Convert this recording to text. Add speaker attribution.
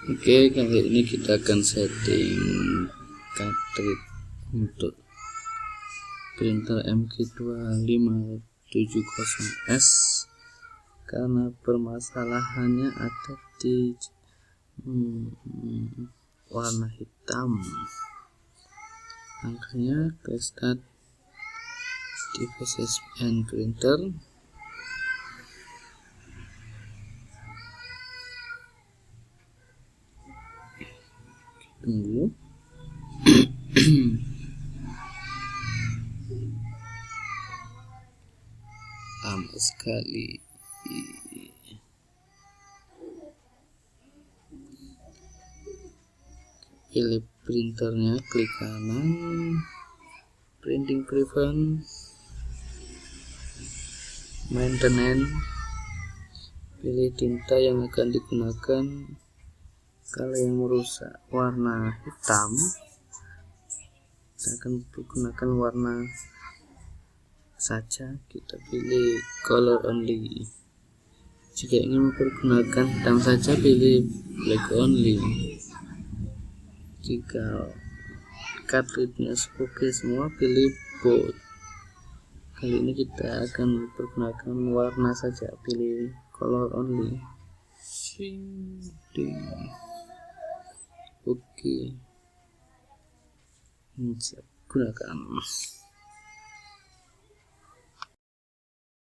Speaker 1: Oke, kali ini kita akan setting cartridge untuk printer MG2570S karena permasalahannya ada di warna hitam. Angkanya klik start devices and printer. Tunggu. Lama sekali. Pilih printernya, klik kanan, printing prevent, maintenance, pilih tinta yang akan digunakan. Kalau yang merusak warna hitam, kita akan menggunakan warna saja, kita pilih color only. Jika ingin mempergunakan hitam saja, pilih black only. Jika cartridge-nya oke semua, pilih both. Kali ini kita akan mempergunakan warna saja, pilih color only. Oke, siap gunakan.